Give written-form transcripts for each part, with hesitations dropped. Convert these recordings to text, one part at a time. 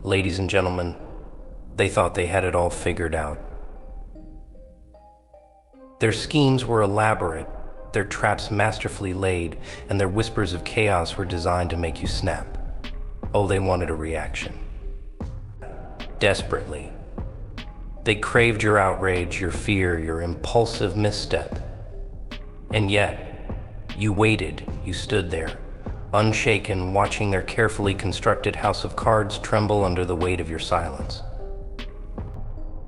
Ladies and gentlemen, they thought they had it all figured out. Their schemes were elaborate, their traps masterfully laid, and their whispers of chaos were designed to make you snap. Oh, they wanted a reaction. Desperately. They craved your outrage, your fear, your impulsive misstep. And yet, you waited, you stood there, unshaken, watching their carefully constructed house of cards tremble under the weight of your silence.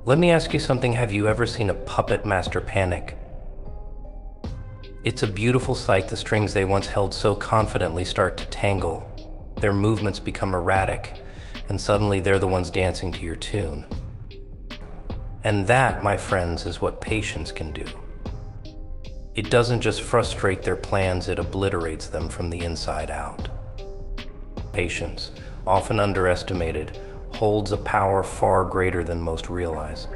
Let me ask you something. Have you ever seen a puppet master panic? It's a beautiful sight. The strings they once held so confidently start to tangle. Their movements become erratic, and suddenly they're the ones dancing to your tune. And that, my friends, is what patience can do. It doesn't just frustrate their plans, it obliterates them from the inside out. Patience, often underestimated, holds a power far greater than most realize.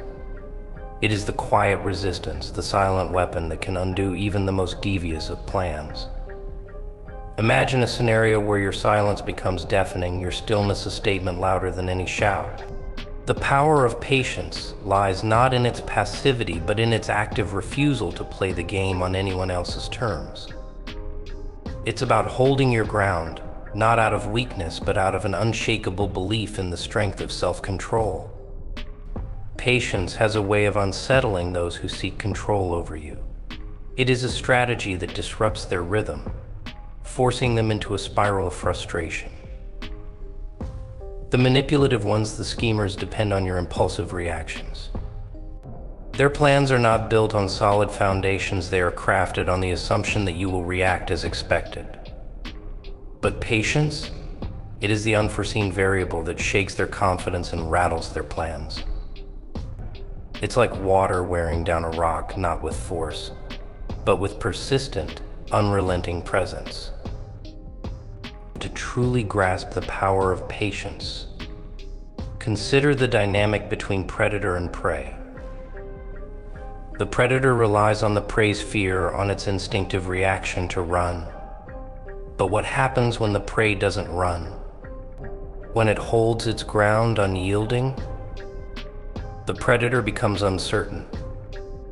It is the quiet resistance, the silent weapon that can undo even the most devious of plans. Imagine a scenario where your silence becomes deafening, your stillness a statement louder than any shout. The power of patience lies not in its passivity, but in its active refusal to play the game on anyone else's terms. It's about holding your ground, not out of weakness, but out of an unshakable belief in the strength of self-control. Patience has a way of unsettling those who seek control over you. It is a strategy that disrupts their rhythm, forcing them into a spiral of frustration. The manipulative ones, the schemers, depend on your impulsive reactions. Their plans are not built on solid foundations, they are crafted on the assumption that you will react as expected. But patience, it is the unforeseen variable that shakes their confidence and rattles their plans. It's like water wearing down a rock, not with force, but with persistent, unrelenting presence. To truly grasp the power of patience, consider the dynamic between predator and prey. The predator relies on the prey's fear, on its instinctive reaction to run. But what happens when the prey doesn't run? When it holds its ground unyielding? The predator becomes uncertain.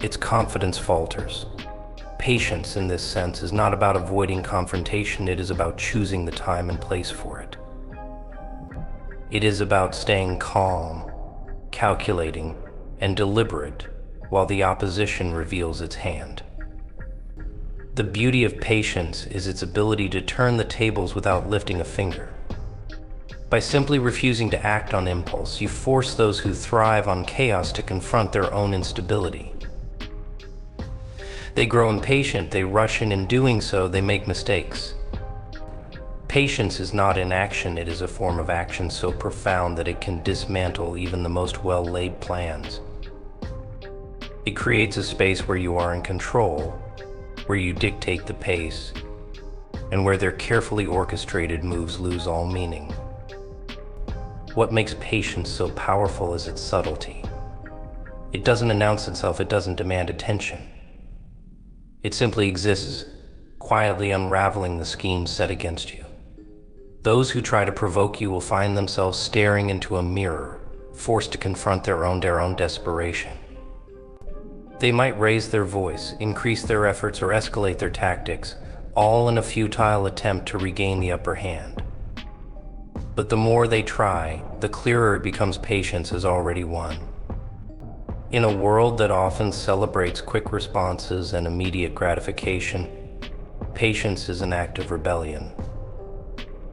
Its confidence falters. Patience, in this sense, is not about avoiding confrontation, it is about choosing the time and place for it. It is about staying calm, calculating, and deliberate while the opposition reveals its hand. The beauty of patience is its ability to turn the tables without lifting a finger. By simply refusing to act on impulse, you force those who thrive on chaos to confront their own instability. They grow impatient, they rush in doing so, they make mistakes. Patience is not inaction, it is a form of action so profound that it can dismantle even the most well-laid plans. It creates a space where you are in control, where you dictate the pace, and where their carefully orchestrated moves lose all meaning. What makes patience so powerful is its subtlety. It doesn't announce itself, it doesn't demand attention. It simply exists, quietly unraveling the schemes set against you. Those who try to provoke you will find themselves staring into a mirror, forced to confront their own desperation. They might raise their voice, increase their efforts, or escalate their tactics, all in a futile attempt to regain the upper hand. But the more they try, the clearer it becomes patience has already won. In a world that often celebrates quick responses and immediate gratification, patience is an act of rebellion.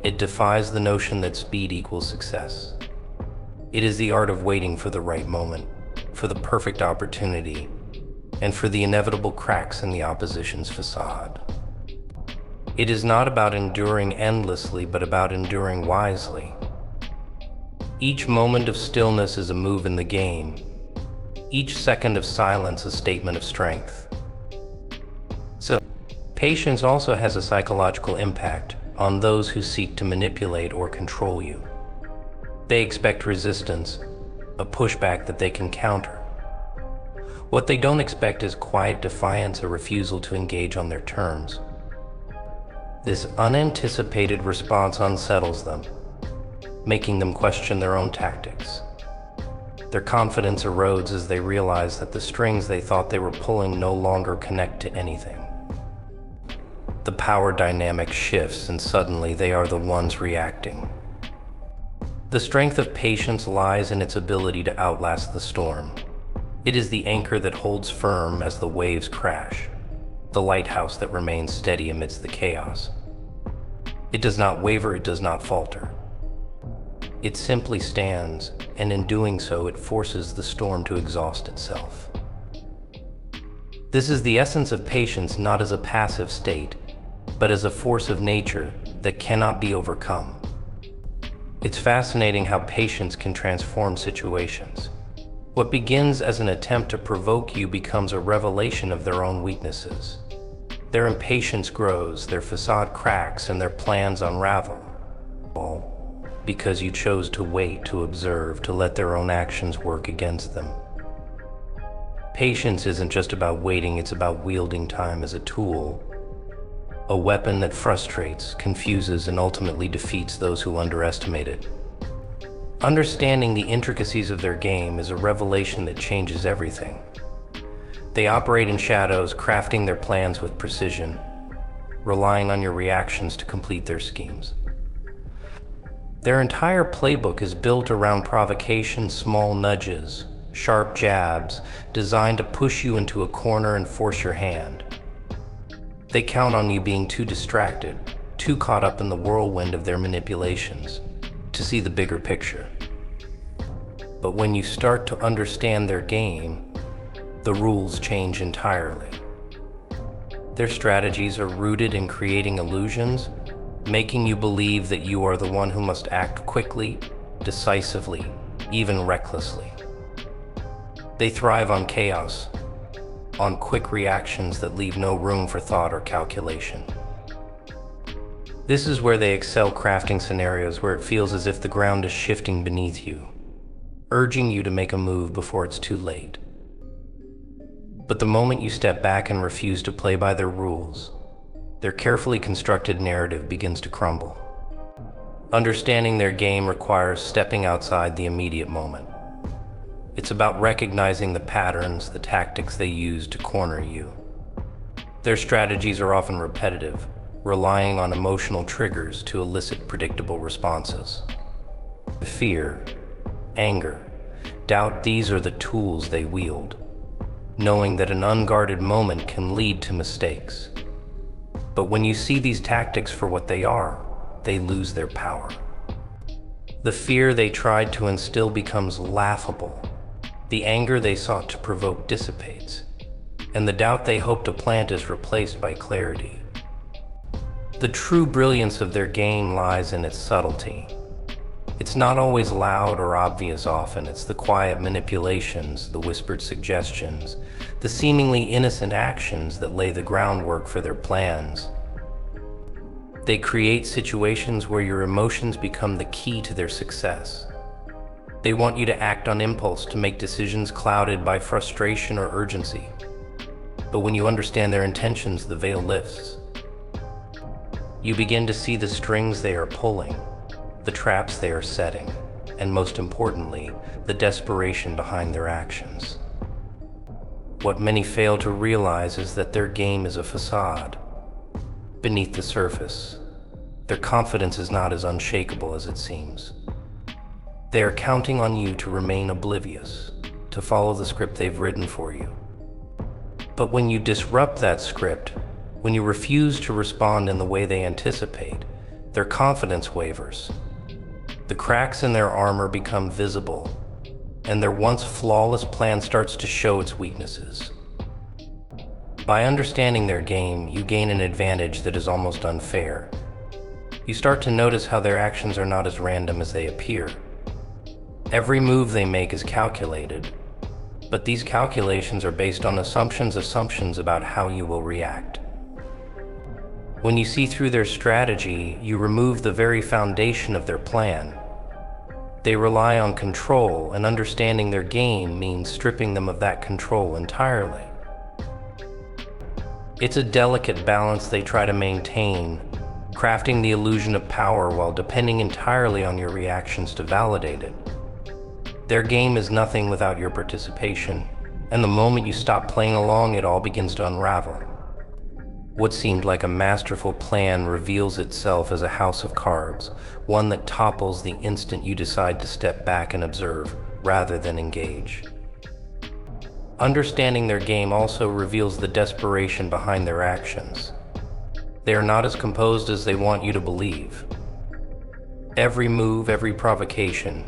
It defies the notion that speed equals success. It is the art of waiting for the right moment, for the perfect opportunity, and for the inevitable cracks in the opposition's facade. It is not about enduring endlessly, but about enduring wisely. Each moment of stillness is a move in the game. Each second of silence a statement of strength. So, patience also has a psychological impact on those who seek to manipulate or control you. They expect resistance, a pushback that they can counter. What they don't expect is quiet defiance, a refusal to engage on their terms. This unanticipated response unsettles them. making them question their own tactics. Their confidence erodes as they realize that the strings they thought they were pulling no longer connect to anything. The power dynamic shifts, and suddenly they are the ones reacting. The strength of patience lies in its ability to outlast the storm. It is the anchor that holds firm as the waves crash, the lighthouse that remains steady amidst the chaos. It does not waver, it does not falter. It simply stands, and in doing so, it forces the storm to exhaust itself. This is the essence of patience, not as a passive state, but as a force of nature that cannot be overcome. It's fascinating how patience can transform situations. What begins as an attempt to provoke you becomes a revelation of their own weaknesses. Their impatience grows, their facade cracks, and their plans unravel. All because you chose to wait, to observe, to let their own actions work against them. Patience isn't just about waiting, it's about wielding time as a tool, a weapon that frustrates, confuses, and ultimately defeats those who underestimate it. Understanding the intricacies of their game is a revelation that changes everything. They operate in shadows, crafting their plans with precision, relying on your reactions to complete their schemes. Their entire playbook is built around provocation, small nudges, sharp jabs, designed to push you into a corner and force your hand. They count on you being too distracted, too caught up in the whirlwind of their manipulations, to see the bigger picture. But when you start to understand their game, the rules change entirely. Their strategies are rooted in creating illusions, making you believe that you are the one who must act quickly, decisively, even recklessly. They thrive on chaos, on quick reactions that leave no room for thought or calculation. This is where they excel, crafting scenarios where it feels as if the ground is shifting beneath you, urging you to make a move before it's too late. But the moment you step back and refuse to play by their rules, their carefully constructed narrative begins to crumble. Understanding their game requires stepping outside the immediate moment. It's about recognizing the patterns, the tactics they use to corner you. Their strategies are often repetitive, relying on emotional triggers to elicit predictable responses. Fear, anger, doubt, these are the tools they wield, knowing that an unguarded moment can lead to mistakes. But when you see these tactics for what they are, they lose their power. The fear they tried to instill becomes laughable. The anger they sought to provoke dissipates, and the doubt they hoped to plant is replaced by clarity. The true brilliance of their game lies in its subtlety. It's not always loud or obvious. Often it's the quiet manipulations, the whispered suggestions, the seemingly innocent actions that lay the groundwork for their plans. They create situations where your emotions become the key to their success. They want you to act on impulse, to make decisions clouded by frustration or urgency. But when you understand their intentions, the veil lifts. You begin to see the strings they are pulling, the traps they are setting, and most importantly, the desperation behind their actions. What many fail to realize is that their game is a facade. Beneath the surface, their confidence is not as unshakable as it seems. They are counting on you to remain oblivious, to follow the script they've written for you. But when you disrupt that script, when you refuse to respond in the way they anticipate, their confidence wavers. The cracks in their armor become visible, and their once flawless plan starts to show its weaknesses. By understanding their game, you gain an advantage that is almost unfair. You start to notice how their actions are not as random as they appear. Every move they make is calculated, but these calculations are based on assumptions about how you will react. When you see through their strategy, you remove the very foundation of their plan. They rely on control, and understanding their game means stripping them of that control entirely. It's a delicate balance they try to maintain, crafting the illusion of power while depending entirely on your reactions to validate it. Their game is nothing without your participation, and the moment you stop playing along, it all begins to unravel. What seemed like a masterful plan reveals itself as a house of cards, one that topples the instant you decide to step back and observe, rather than engage. Understanding their game also reveals the desperation behind their actions. They are not as composed as they want you to believe. Every move, every provocation,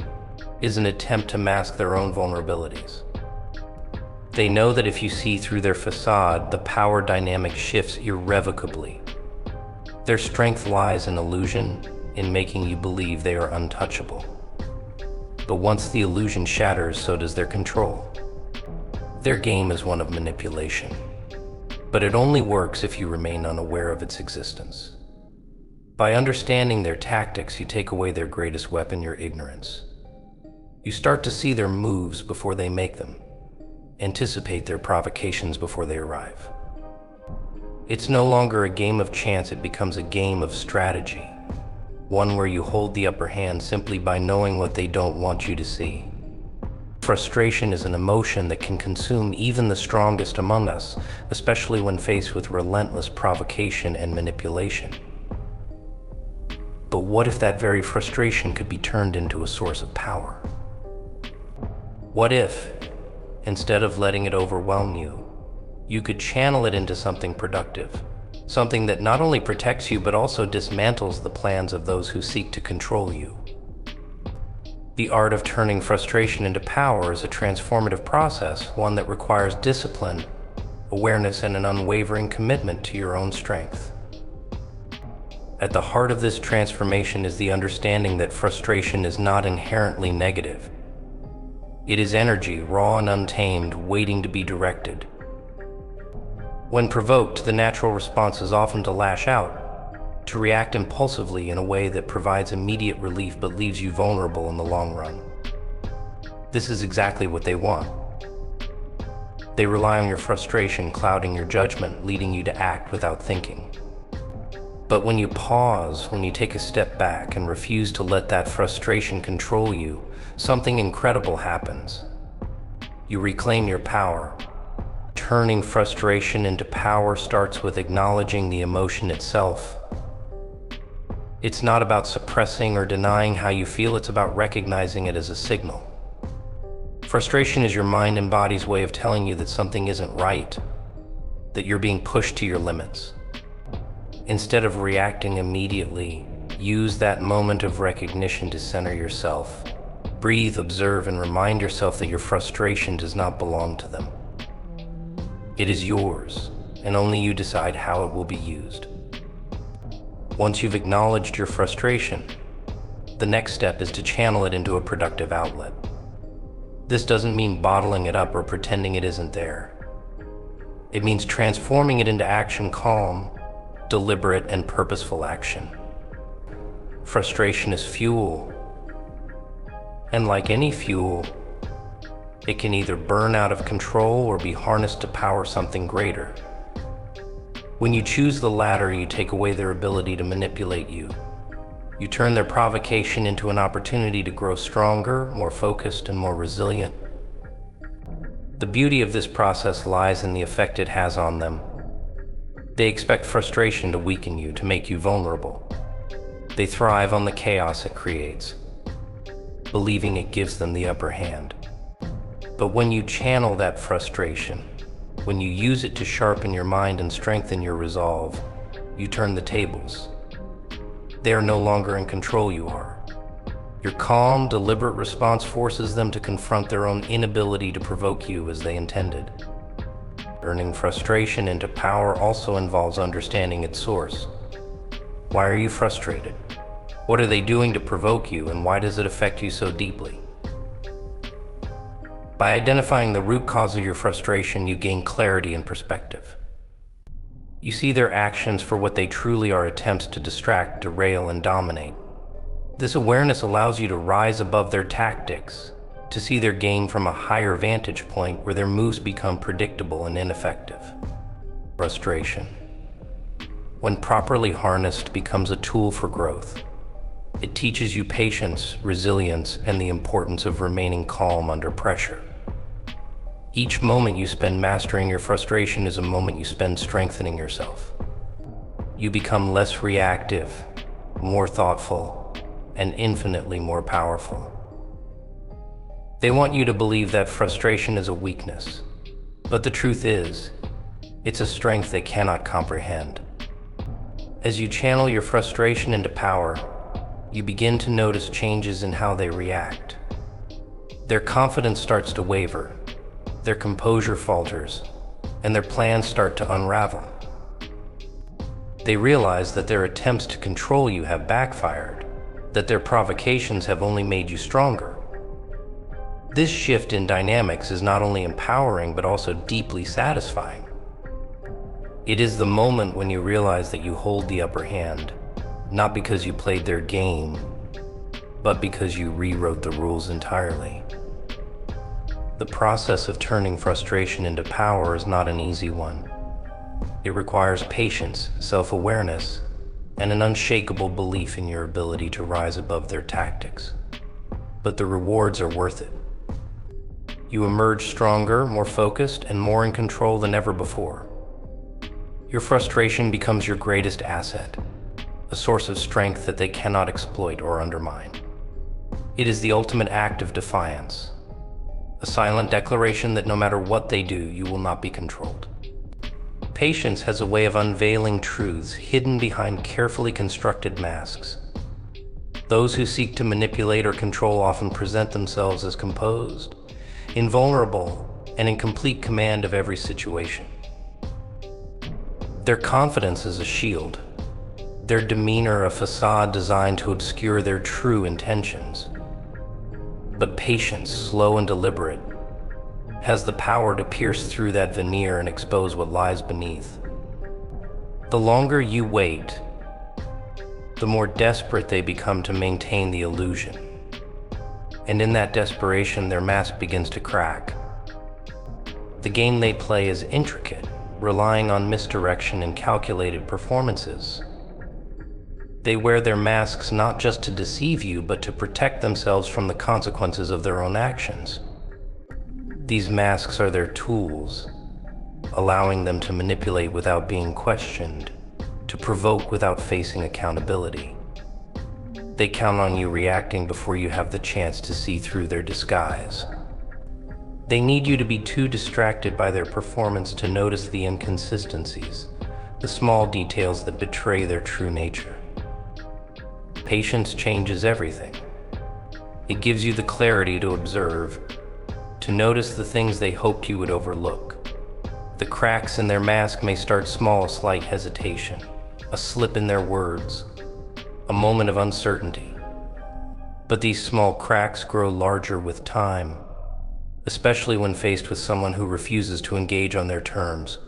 is an attempt to mask their own vulnerabilities. They know that if you see through their facade, the power dynamic shifts irrevocably. Their strength lies in illusion, in making you believe they are untouchable. But once the illusion shatters, so does their control. Their game is one of manipulation, but it only works if you remain unaware of its existence. By understanding their tactics, you take away their greatest weapon, your ignorance. You start to see their moves before they make them, anticipate their provocations before they arrive. It's no longer a game of chance, it becomes a game of strategy, one where you hold the upper hand simply by knowing what they don't want you to see. Frustration is an emotion that can consume even the strongest among us, especially when faced with relentless provocation and manipulation. But what if that very frustration could be turned into a source of power? What if, instead of letting it overwhelm you, you could channel it into something productive, something that not only protects you but also dismantles the plans of those who seek to control you? The art of turning frustration into power is a transformative process, one that requires discipline, awareness, and an unwavering commitment to your own strength. At the heart of this transformation is the understanding that frustration is not inherently negative. It is energy, raw and untamed, waiting to be directed. When provoked, the natural response is often to lash out, to react impulsively in a way that provides immediate relief but leaves you vulnerable in the long run. This is exactly what they want. They rely on your frustration, clouding your judgment, leading you to act without thinking. But when you pause, when you take a step back and refuse to let that frustration control you, something incredible happens. You reclaim your power. Turning frustration into power starts with acknowledging the emotion itself. It's not about suppressing or denying how you feel, it's about recognizing it as a signal. Frustration is your mind and body's way of telling you that something isn't right, that you're being pushed to your limits. Instead of reacting immediately, use that moment of recognition to center yourself. Breathe, observe, and remind yourself that your frustration does not belong to them. It is yours, and only you decide how it will be used. Once you've acknowledged your frustration, the next step is to channel it into a productive outlet. This doesn't mean bottling it up or pretending it isn't there. It means transforming it into action, calm, deliberate, and purposeful action. Frustration is fuel, and like any fuel, it can either burn out of control or be harnessed to power something greater. When you choose the latter, you take away their ability to manipulate you. You turn their provocation into an opportunity to grow stronger, more focused, and more resilient. The beauty of this process lies in the effect it has on them. They expect frustration to weaken you, to make you vulnerable. They thrive on the chaos it creates, believing it gives them the upper hand. But when you channel that frustration, when you use it to sharpen your mind and strengthen your resolve, you turn the tables. They are no longer in control, you are. Your calm, deliberate response forces them to confront their own inability to provoke you as they intended. Turning frustration into power also involves understanding its source. Why are you frustrated? What are they doing to provoke you, and why does it affect you so deeply? By identifying the root cause of your frustration, you gain clarity and perspective. You see their actions for what they truly are: attempts to distract, derail, and dominate. This awareness allows you to rise above their tactics, to see their game from a higher vantage point where their moves become predictable and ineffective. Frustration. when properly harnessed, becomes a tool for growth. It teaches you patience, resilience, and the importance of remaining calm under pressure. Each moment you spend mastering your frustration is a moment you spend strengthening yourself. You become less reactive, more thoughtful, and infinitely more powerful. They want you to believe that frustration is a weakness, but the truth is, it's a strength they cannot comprehend. As you channel your frustration into power, you begin to notice changes in how they react. Their confidence starts to waver, their composure falters, and their plans start to unravel. They realize that their attempts to control you have backfired, that their provocations have only made you stronger. This shift in dynamics is not only empowering but also deeply satisfying. It is the moment when you realize that you hold the upper hand, not because you played their game, but because you rewrote the rules entirely. The process of turning frustration into power is not an easy one. It requires patience, self-awareness, and an unshakable belief in your ability to rise above their tactics. But the rewards are worth it. You emerge stronger, more focused, and more in control than ever before. Your frustration becomes your greatest asset, a source of strength that they cannot exploit or undermine. It is the ultimate act of defiance, a silent declaration that no matter what they do, you will not be controlled. Patience has a way of unveiling truths hidden behind carefully constructed masks. Those who seek to manipulate or control often present themselves as composed, invulnerable, and in complete command of every situation. Their confidence is a shield, their demeanor a facade designed to obscure their true intentions. But patience, slow and deliberate, has the power to pierce through that veneer and expose what lies beneath. The longer you wait, the more desperate they become to maintain the illusion. And in that desperation, their mask begins to crack. The game they play is intricate, relying on misdirection and calculated performances. They wear their masks not just to deceive you, but to protect themselves from the consequences of their own actions. These masks are their tools, allowing them to manipulate without being questioned, to provoke without facing accountability. They count on you reacting before you have the chance to see through their disguise. They need you to be too distracted by their performance to notice the inconsistencies, the small details that betray their true nature. Patience changes everything. It gives you the clarity to observe, to notice the things they hoped you would overlook. The cracks in their mask may start small, a slight hesitation, a slip in their words, a moment of uncertainty. But these small cracks grow larger with time, especially when faced with someone who refuses to engage on their terms.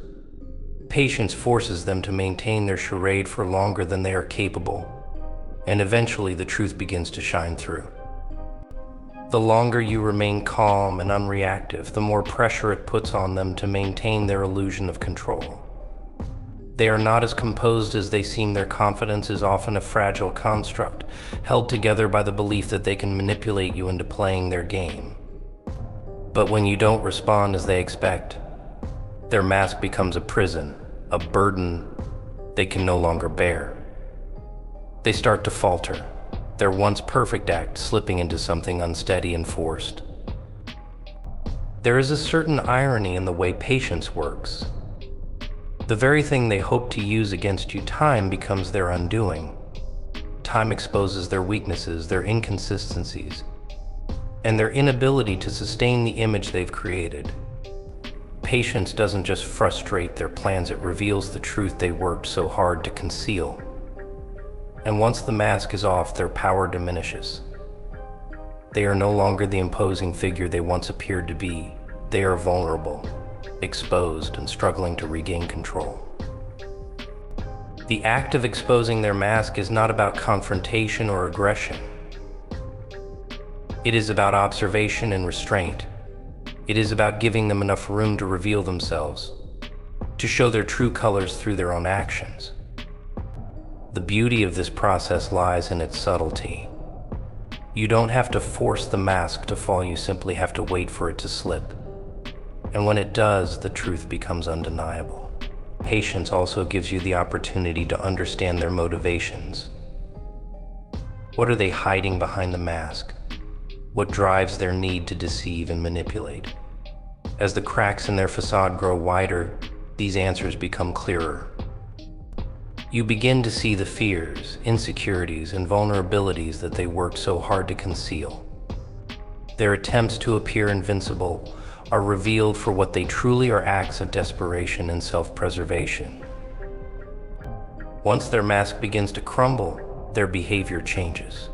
Patience forces them to maintain their charade for longer than they are capable, and eventually the truth begins to shine through. The longer you remain calm and unreactive, the more pressure it puts on them to maintain their illusion of control. They are not as composed as they seem. Their confidence is often a fragile construct, held together by the belief that they can manipulate you into playing their game. But when you don't respond as they expect, their mask becomes a prison, a burden they can no longer bear. They start to falter, their once perfect act slipping into something unsteady and forced. There is a certain irony in the way patience works. The very thing they hope to use against you, time, becomes their undoing. Time exposes their weaknesses, their inconsistencies, and their inability to sustain the image they've created. Patience doesn't just frustrate their plans, it reveals the truth they worked so hard to conceal. And once the mask is off, their power diminishes. They are no longer the imposing figure they once appeared to be. They are vulnerable, exposed, and struggling to regain control. The act of exposing their mask is not about confrontation or aggression. It is about observation and restraint. It is about giving them enough room to reveal themselves, to show their true colors through their own actions. The beauty of this process lies in its subtlety. You don't have to force the mask to fall, you simply have to wait for it to slip. And when it does, the truth becomes undeniable. Patience also gives you the opportunity to understand their motivations. What are they hiding behind the mask? What drives their need to deceive and manipulate? As the cracks in their facade grow wider, these answers become clearer. You begin to see the fears, insecurities, and vulnerabilities that they worked so hard to conceal. Their attempts to appear invincible are revealed for what they truly are: acts of desperation and self-preservation. Once their mask begins to crumble, their behavior changes.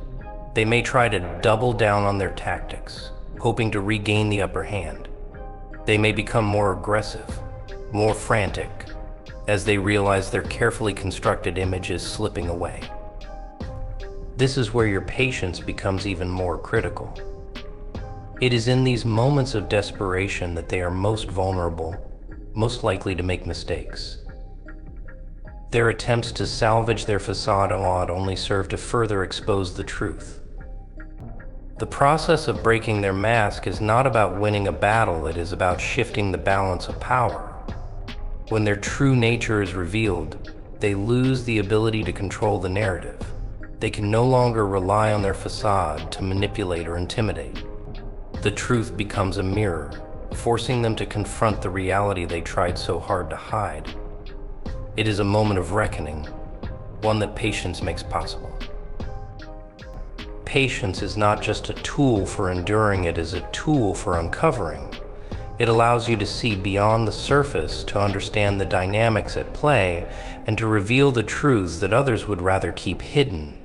They may try to double down on their tactics, hoping to regain the upper hand. They may become more aggressive, more frantic, as they realize their carefully constructed image is slipping away. This is where your patience becomes even more critical. It is in these moments of desperation that they are most vulnerable, most likely to make mistakes. Their attempts to salvage their facade only serve to further expose the truth. The process of breaking their mask is not about winning a battle, it is about shifting the balance of power. When their true nature is revealed, they lose the ability to control the narrative. They can no longer rely on their facade to manipulate or intimidate. The truth becomes a mirror, forcing them to confront the reality they tried so hard to hide. It is a moment of reckoning, one that patience makes possible. Patience is not just a tool for enduring, it is a tool for uncovering. It allows you to see beyond the surface, to understand the dynamics at play, and to reveal the truths that others would rather keep hidden.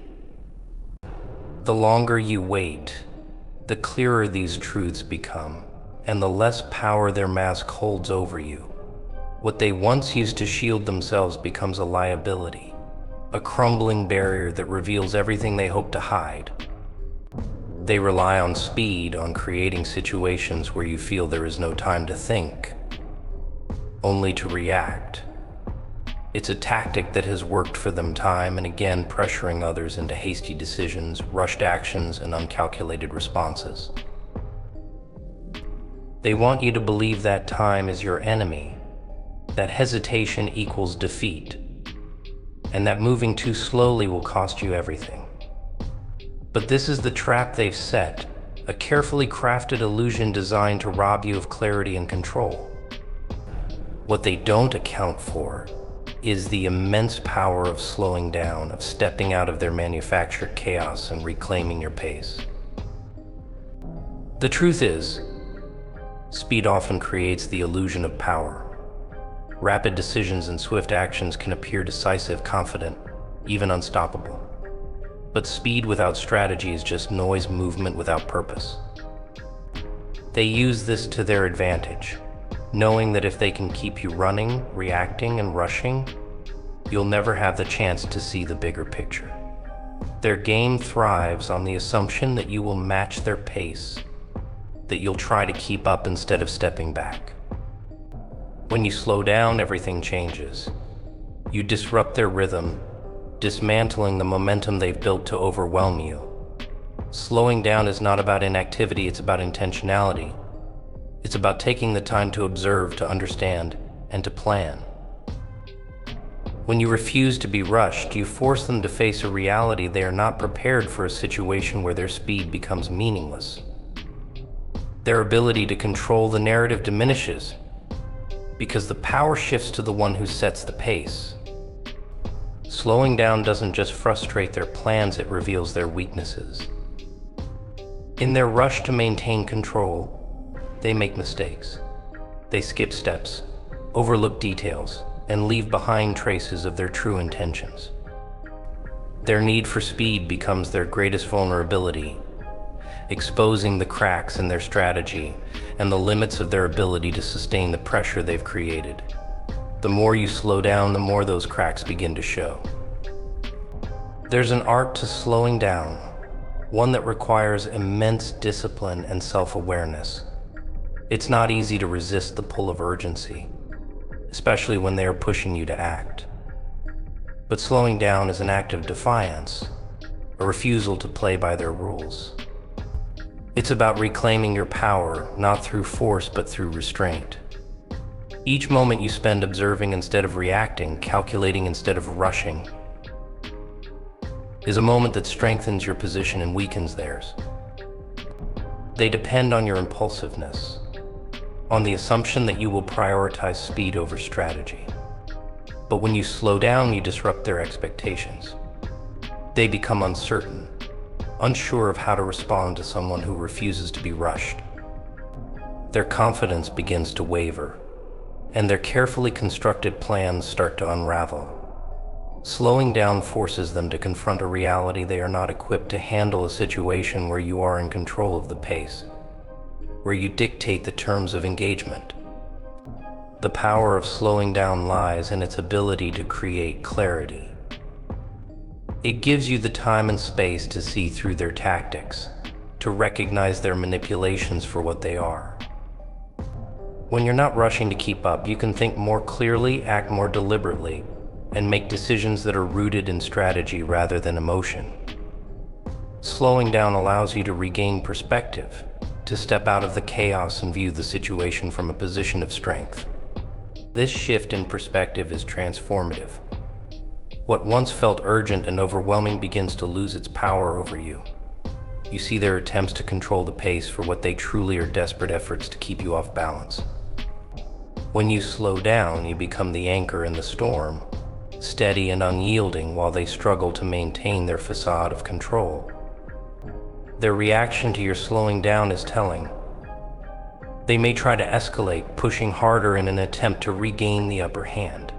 The longer you wait, the clearer these truths become, and the less power their mask holds over you. What they once used to shield themselves becomes a liability, a crumbling barrier that reveals everything they hope to hide. They rely on speed, on creating situations where you feel there is no time to think, only to react. It's a tactic that has worked for them time and again, pressuring others into hasty decisions, rushed actions, and uncalculated responses. They want you to believe that time is your enemy, that hesitation equals defeat, and that moving too slowly will cost you everything. But this is the trap they've set, a carefully crafted illusion designed to rob you of clarity and control. What they don't account for is the immense power of slowing down, of stepping out of their manufactured chaos and reclaiming your pace. The truth is, speed often creates the illusion of power. Rapid decisions and swift actions can appear decisive, confident, even unstoppable. But speed without strategy is just noise, movement without purpose. They use this to their advantage, knowing that if they can keep you running, reacting, and rushing, you'll never have the chance to see the bigger picture. Their game thrives on the assumption that you will match their pace, that you'll try to keep up instead of stepping back. When you slow down, everything changes. You disrupt their rhythm, dismantling the momentum they've built to overwhelm you. Slowing down is not about inactivity, it's about intentionality. It's about taking the time to observe, to understand, and to plan. When you refuse to be rushed, you force them to face a reality they are not prepared for, a situation where their speed becomes meaningless. Their ability to control the narrative diminishes because the power shifts to the one who sets the pace. Slowing down doesn't just frustrate their plans, it reveals their weaknesses. In their rush to maintain control, they make mistakes. They skip steps, overlook details, and leave behind traces of their true intentions. Their need for speed becomes their greatest vulnerability, exposing the cracks in their strategy and the limits of their ability to sustain the pressure they've created. The more you slow down, the more those cracks begin to show. There's an art to slowing down, one that requires immense discipline and self-awareness. It's not easy to resist the pull of urgency, especially when they are pushing you to act. But slowing down is an act of defiance, a refusal to play by their rules. It's about reclaiming your power, not through force but through restraint. Each moment you spend observing instead of reacting, calculating instead of rushing, is a moment that strengthens your position and weakens theirs. They depend on your impulsiveness, on the assumption that you will prioritize speed over strategy. But when you slow down, you disrupt their expectations. They become uncertain, unsure of how to respond to someone who refuses to be rushed. Their confidence begins to waver, and their carefully constructed plans start to unravel. Slowing down forces them to confront a reality they are not equipped to handle, a situation where you are in control of the pace, where you dictate the terms of engagement. The power of slowing down lies in its ability to create clarity. It gives you the time and space to see through their tactics, to recognize their manipulations for what they are. When you're not rushing to keep up, you can think more clearly, act more deliberately, and make decisions that are rooted in strategy rather than emotion. Slowing down allows you to regain perspective, to step out of the chaos and view the situation from a position of strength. This shift in perspective is transformative. What once felt urgent and overwhelming begins to lose its power over you. You see their attempts to control the pace for what they truly are: desperate efforts to keep you off balance. When you slow down, you become the anchor in the storm, steady and unyielding while they struggle to maintain their facade of control. Their reaction to your slowing down is telling. They may try to escalate, pushing harder in an attempt to regain the upper hand.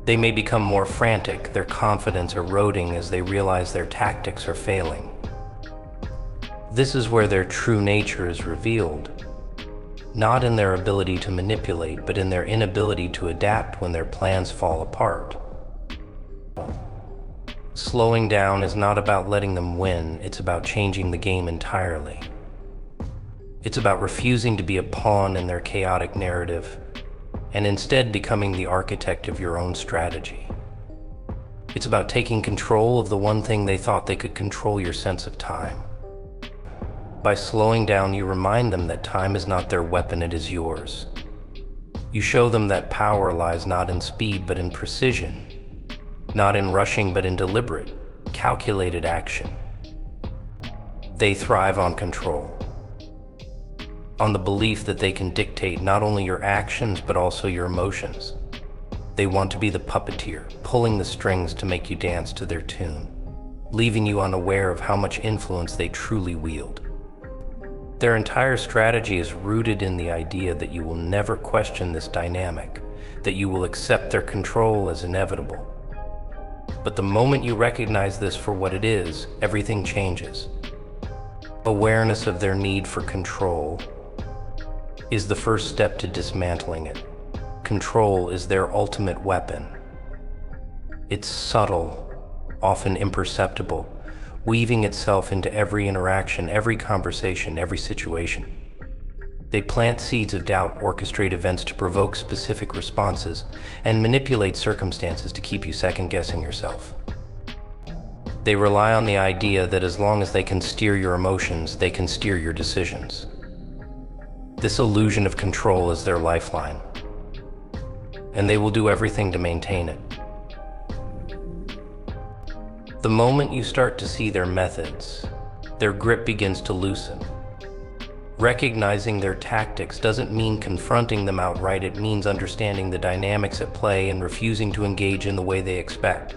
They may become more frantic, their confidence eroding as they realize their tactics are failing. This is where their true nature is revealed, not in their ability to manipulate, but in their inability to adapt when their plans fall apart. Slowing down is not about letting them win, it's about changing the game entirely. It's about refusing to be a pawn in their chaotic narrative, and instead becoming the architect of your own strategy. It's about taking control of the one thing they thought they could control: your sense of time. By slowing down, you remind them that time is not their weapon, it is yours. You show them that power lies not in speed but in precision, not in rushing but in deliberate, calculated action. They thrive on control, on the belief that they can dictate not only your actions but also your emotions. They want to be the puppeteer, pulling the strings to make you dance to their tune, leaving you unaware of how much influence they truly wield. Their entire strategy is rooted in the idea that you will never question this dynamic, that you will accept their control as inevitable. But the moment you recognize this for what it is, everything changes. Awareness of their need for control is the first step to dismantling it. Control is their ultimate weapon. It's subtle, often imperceptible, weaving itself into every interaction, every conversation, every situation. They plant seeds of doubt, orchestrate events to provoke specific responses, and manipulate circumstances to keep you second-guessing yourself. They rely on the idea that as long as they can steer your emotions, they can steer your decisions. This illusion of control is their lifeline, and they will do everything to maintain it. The moment you start to see their methods, their grip begins to loosen. Recognizing their tactics doesn't mean confronting them outright, it means understanding the dynamics at play and refusing to engage in the way they expect.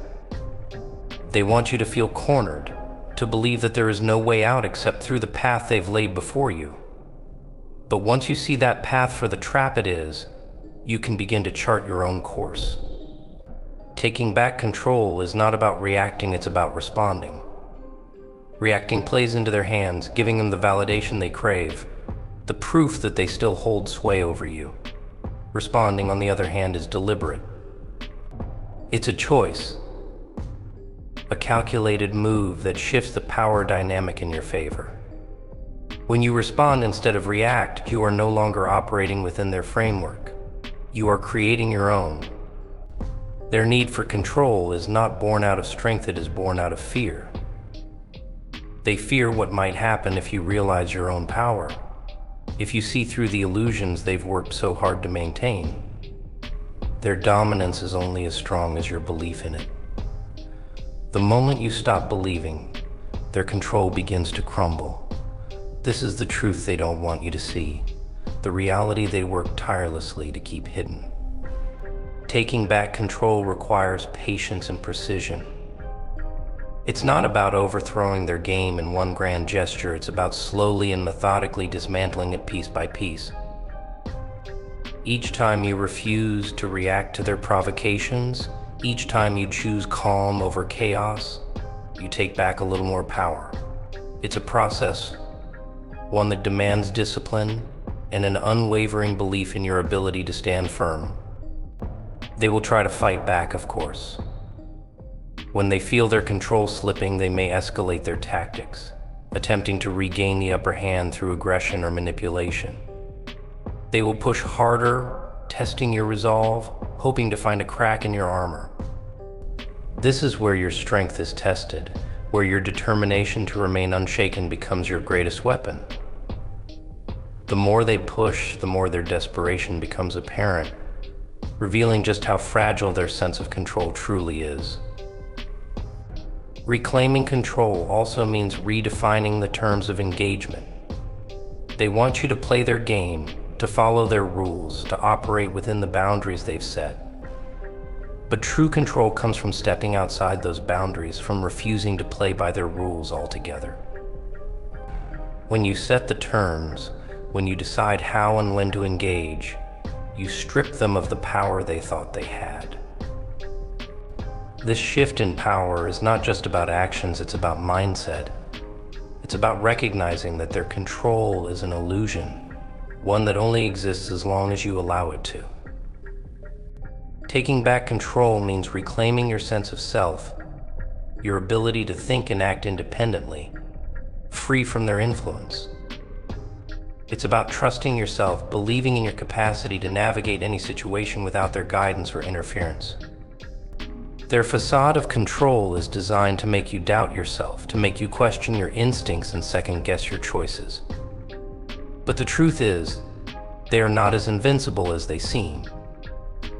They want you to feel cornered, to believe that there is no way out except through the path they've laid before you. But once you see that path for the trap it is, you can begin to chart your own course. Taking back control is not about reacting, it's about responding. Reacting plays into their hands, giving them the validation they crave, the proof that they still hold sway over you. Responding, on the other hand, is deliberate. It's a choice, a calculated move that shifts the power dynamic in your favor. When you respond instead of react, you are no longer operating within their framework. You are creating your own. Their need for control is not born out of strength, it is born out of fear. They fear what might happen if you realize your own power, if you see through the illusions they've worked so hard to maintain. Their dominance is only as strong as your belief in it. The moment you stop believing, their control begins to crumble. This is the truth they don't want you to see, the reality they work tirelessly to keep hidden. Taking back control requires patience and precision. It's not about overthrowing their game in one grand gesture, it's about slowly and methodically dismantling it piece by piece. Each time you refuse to react to their provocations, each time you choose calm over chaos, you take back a little more power. It's a process, one that demands discipline and an unwavering belief in your ability to stand firm. They will try to fight back, of course. When they feel their control slipping, they may escalate their tactics, attempting to regain the upper hand through aggression or manipulation. They will push harder, testing your resolve, hoping to find a crack in your armor. This is where your strength is tested, where your determination to remain unshaken becomes your greatest weapon. The more they push, the more their desperation becomes apparent, revealing just how fragile their sense of control truly is. Reclaiming control also means redefining the terms of engagement. They want you to play their game, to follow their rules, to operate within the boundaries they've set. But true control comes from stepping outside those boundaries, from refusing to play by their rules altogether. When you set the terms, when you decide how and when to engage, you strip them of the power they thought they had. This shift in power is not just about actions, it's about mindset. It's about recognizing that their control is an illusion, one that only exists as long as you allow it to. Taking back control means reclaiming your sense of self, your ability to think and act independently, free from their influence. It's about trusting yourself, believing in your capacity to navigate any situation without their guidance or interference. Their facade of control is designed to make you doubt yourself, to make you question your instincts and second-guess your choices. But the truth is, they are not as invincible as they seem.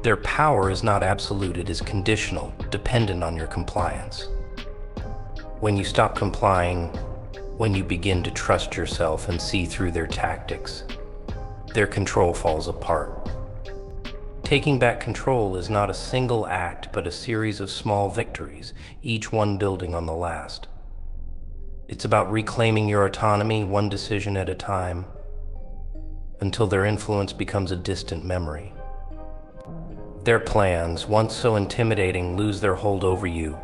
Their power is not absolute, it is conditional, dependent on your compliance. When you stop complying, when you begin to trust yourself and see through their tactics, their control falls apart. Taking back control is not a single act, but a series of small victories, each one building on the last. It's about reclaiming your autonomy, one decision at a time, until their influence becomes a distant memory. Their plans, once so intimidating, lose their hold over you,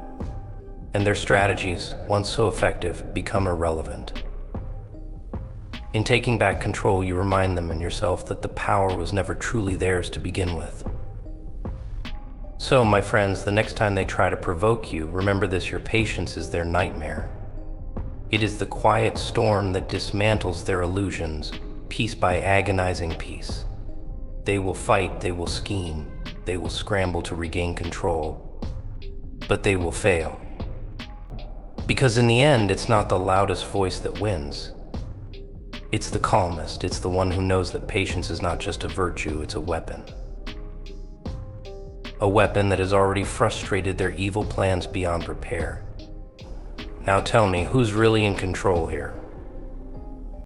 and their strategies, once so effective, become irrelevant. In taking back control, you remind them and yourself that the power was never truly theirs to begin with. So, my friends, the next time they try to provoke you, remember this: your patience is their nightmare. It is the quiet storm that dismantles their illusions, piece by agonizing piece. They will fight, they will scheme, they will scramble to regain control, but they will fail. Because in the end, it's not the loudest voice that wins. It's the calmest, it's the one who knows that patience is not just a virtue, it's a weapon. A weapon that has already frustrated their evil plans beyond repair. Now tell me, who's really in control here?